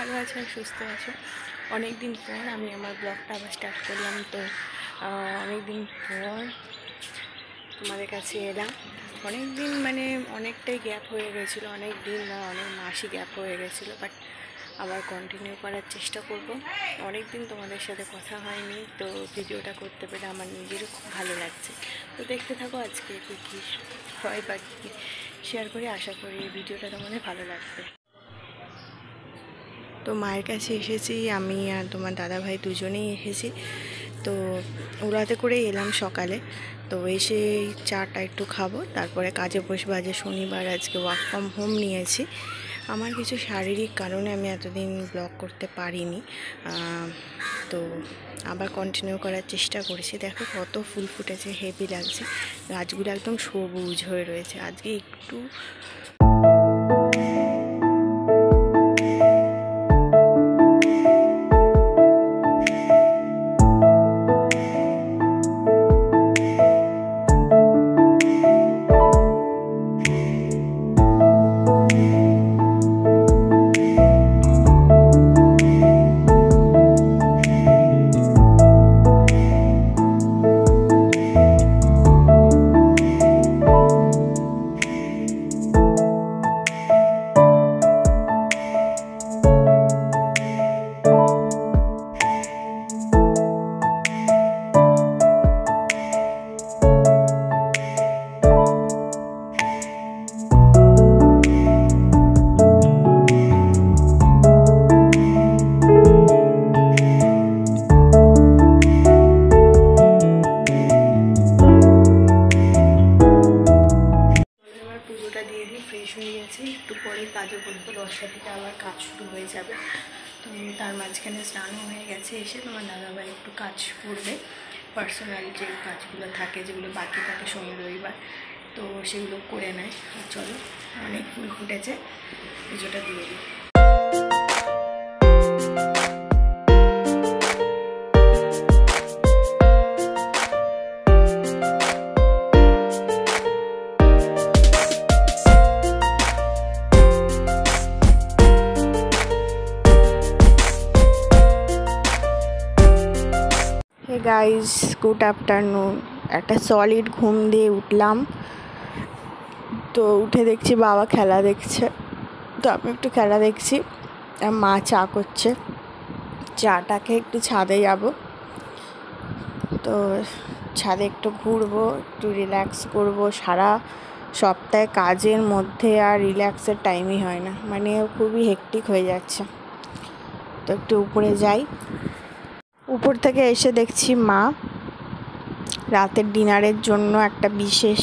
ভালো আছো আর সুস্থ আছো। অনেক দিন পর আমি আমার ব্লগটা আবার স্টার্ট করলাম। তো অনেক দিন পর তোমাদের কাছে এলাম। অনেক দিন মানে অনেকটাই গ্যাপ হয়ে গেছিলো, অনেক দিন না অনেক মাসই গ্যাপ হয়ে গেছিলো, বাট আবার কন্টিনিউ করার চেষ্টা করব। অনেক দিন তোমাদের সাথে কথা হয়নি, তো ভিডিওটা করতে পেরে আমার নিজেরও খুব ভালো লাগছে। তো দেখতে থাকো আজকে কী কী হয় বা কী শেয়ার করে, আশা করি এই ভিডিওটা তোমাদের ভালো লাগবে। তো মায়ের কাছে এসেছি আমি আর তোমার দাদাভাই দুজনেই এসেছি। তো ওরাতে করেই এলাম সকালে। তো এসে চাটা একটু খাবো, তারপরে কাজে বসবো। আজ শনিবার, আজকে ওয়ার্ক ফ্রম হোম নিয়েছি। আমার কিছু শারীরিক কারণে আমি এতদিন ব্লগ করতে পারিনি, তো আবার কন্টিনিউ করার চেষ্টা করেছি। দেখো কত ফুল ফুটেছে, হেভি লাগছে। গাছগুলো একদম সবুজ হয়ে রয়েছে। আজকে একটু ফ্রেশ হয়ে গেছি। একটু পরে কাজে বলবো, 10টা থেকে আবার কাজ শুরু হয়ে যাবে। তো তার মাঝখানে স্নানও হয়ে গেছে। এসে তোমার দাদাভাই একটু কাজ করবে, পার্সোনাল যে কাজগুলো থাকে, যেগুলো বাকি থাকে শনি রবিবার, তো সেগুলো করে নেয়। আর চলো, অনেক ফুল ফুটেছে, পুজোটা দিয়ে দিই। Hey guys, good afternoon. একটা সলিড ঘুম দিয়ে উঠলাম। তো উঠে দেখছি বাবা খেলা দেখছে, তো আমি একটু খেলা দেখছি। আর মা চা করছে। চাটাকে একটু ছাদে যাব, তো ছাদে একটু ঘুরবো, একটু রিল্যাক্স করব। সারা সপ্তাহে কাজের মধ্যে আর রিল্যাক্সের টাইমই হয় না, মানে খুবই হেক্টিক হয়ে যাচ্ছে। তো একটু উপরে যাই। উপর থেকে এসে দেখছি মা রাতের ডিনারের জন্য একটা বিশেষ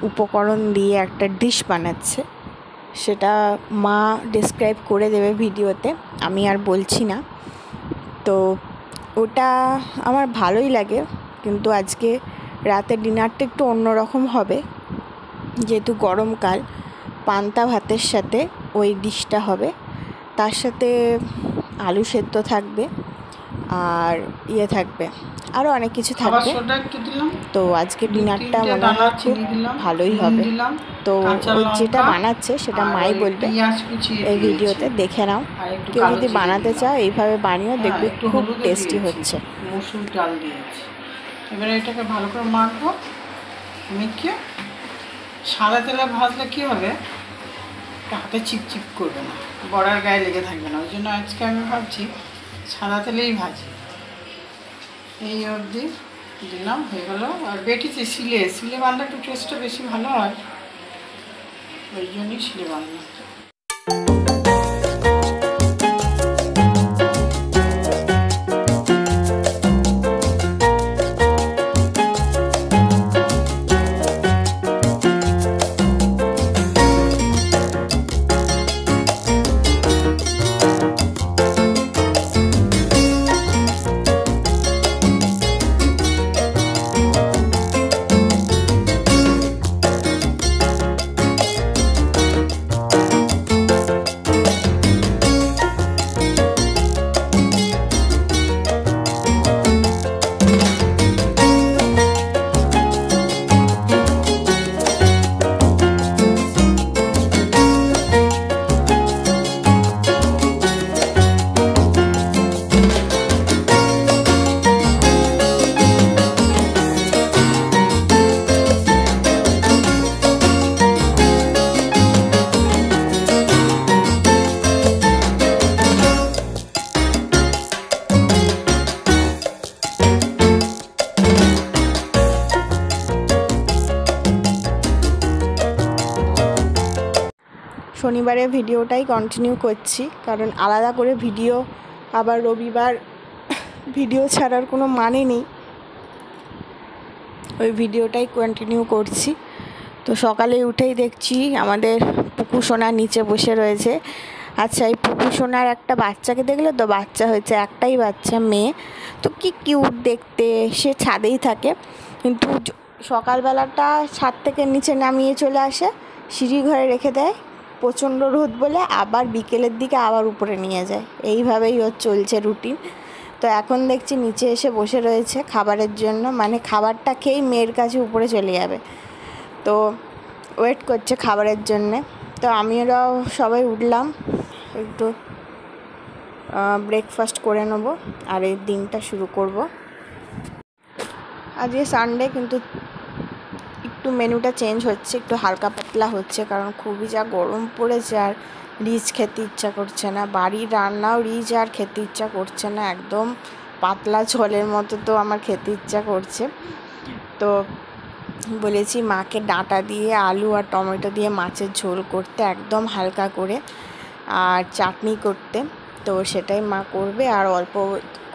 উপকরণ দিয়ে একটা ডিশ বানাচ্ছে। সেটা মা ডেসক্রাইব করে দেবে ভিডিওতে, আমি আর বলছি না। তো ওটা আমার ভালোই লাগে, কিন্তু আজকে রাতের ডিনারটা একটু অন্যরকম হবে। যেহেতু গরমকাল, পান্তা ভাতের সাথে ওই ডিশটা হবে। তার সাথে আলু সেদ্ধ থাকবে, আর থাকবে, আরও অনেক কিছু থাকবে। তো আজকে ডিনারটা মনে হয় খুব ভালোই হবে। তো ওই যেটা বানাচ্ছে সেটা মাই বলবে, এই ভিডিওতে দেখে নাও। কেউ যদি বানাতে চাও এইভাবে বানিয়েও দেখবে, খুব টেস্টি হচ্ছে। মসুর ডাল দিয়েছি। এবারে এটাকে ভালো করে মাখবো। মেখে সাদা তেলে ভাজলে কী হবে, হাতে চিপচিপ করবে না, বড়ার গায়ে লেগে থাকবে না। ওই জন্য আজকে আমি ভাবছি সাদা তেলেই ভাজি। এই অবধি দিলাম, হয়ে গেল। আর বেটেছি শিলে বানলে একটু টেস্টটা বেশি ভালো হয়, ওই জন্যই শিলে বানলাম। শনিবারে ভিডিওটাই কন্টিনিউ করছি, কারণ আলাদা করে ভিডিও আবার রবিবার ভিডিও ছাড়ার কোনো মানে নেই, ওই ভিডিওটাই কন্টিনিউ করছি। তো সকালে উঠেই দেখছি আমাদের পুকু সোনা নিচে বসে রয়েছে। আচ্ছা, এই পুকু সোনার একটা বাচ্চাকে দেখলে তো, বাচ্চা হয়েছে, একটাই বাচ্চা, মেয়ে। তো কি কিউট দেখতে, সে ছাদেই থাকে, কিন্তু সকালবেলাটা ছাদ থেকে নিচে নামিয়ে চলে আসে, সিঁড়ি ঘরে রেখে দেয়, প্রচণ্ড রোদ বলে আবার বিকেলের দিকে আবার উপরে নিয়ে যায়। এইভাবেই ওর চলছে রুটিন। তো এখন দেখছি নিচে এসে বসে রয়েছে খাবারের জন্য, মানে খাবারটা খেয়েই মেয়ের কাছে উপরে চলে যাবে। তো ওয়েট করছে খাবারের জন্যে। তো আমরাও সবাই উঠলাম, একটু ব্রেকফাস্ট করে নেবো আর এই দিনটা শুরু করব। আজকে সানডে, কিন্তু একটু মেনুটা চেঞ্জ হচ্ছে, একটু হালকা পাতলা হচ্ছে, কারণ খুবই যা গরম পড়েছে আর রিচ খেতে ইচ্ছা করছে না। বাড়ির রান্নাও রিচ আর খেতে ইচ্ছা করছে না, একদম পাতলা ঝোলের মতো তো আমার খেতে ইচ্ছা করছে। তো বলেছি মাকে ডাঁটা দিয়ে আলু আর টমেটো দিয়ে মাছের ঝোল করতে, একদম হালকা করে, আর চাটনি করতে। তো সেটাই মা করবে, আর অল্প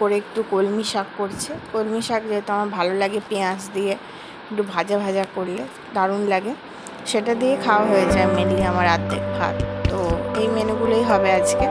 করে একটু কলমি শাক করছে। কলমি শাক যেহেতু আমার ভালো লাগে, পেঁয়াজ দিয়ে একটু ভাজা ভাজা করলে দারুণ লাগে, সেটা দিয়ে খাওয়া হয়ে যায় মেনলি আমার অর্ধেক ভাত। তো এই মেনুগুলোই হবে আজকে।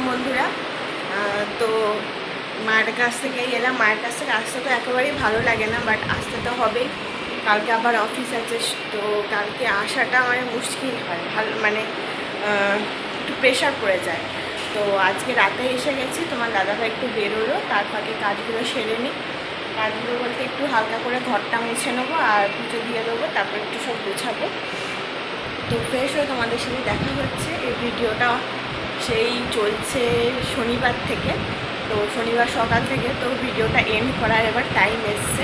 বন্ধুরা, তো মায়ের কাছ থেকেই এলাম। মায়ের কাছ থেকে আসতে তো একেবারেই ভালো লাগে না, বাট আসতে তো হবেই, কালকে আবার অফিস আছে। তো কালকে আসাটা মানে মুশকিল হয়, ভালো মানে একটু প্রেশার পড়ে যায়। তো আজকে রাতে এসে গেছি, তোমার দাদাভাই একটু বেরোলো, তার ফাঁকে কাজগুলো সেরে নিই। কাজগুলো বলতে একটু হালকা করে ঘরটা মুছে নেবো আর পুজো দিয়ে দেবো, তারপর একটু সব গোছাবো। তো ফ্রেশ হয়ে তোমাদের সাথে দেখা হচ্ছে। এই ভিডিওটা সেই চলছে শনিবার থেকে, তো শনিবার সকাল থেকে তো ভিডিওটা এন্ড করার এবার টাইম এসছে।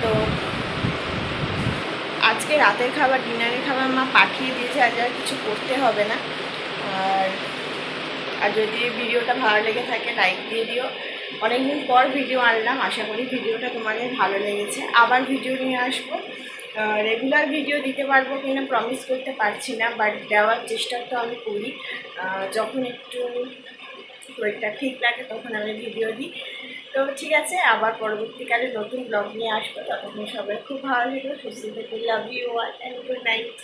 তো আজকে রাতের খাবার, ডিনারের খাবার মা পাঠিয়ে দিয়েছে, আজ আর কিছু করতে হবে না। আর যদি ভিডিওটা ভালো লেগে থাকে লাইক দিয়ে দিও। অনেকদিন পর ভিডিও আনলাম, আশা করি ভিডিওটা তোমাদের ভালো লেগেছে। আবার ভিডিও নিয়ে আসবো, রেগুলার ভিডিও দিতে পারবো কিনা প্রমিস করতে পারছি না, বাট দেওয়ার চেষ্টা তো আমি করি। যখন একটু শরীরটা ঠিক লাগে তখন আমি ভিডিও দিই। তো ঠিক আছে, আবার পরবর্তীকালে নতুন ব্লগ নিয়ে আসবো। ততক্ষণ সবাই খুব ভালো থেকো, সুস্থ থেকো, love you all and good night.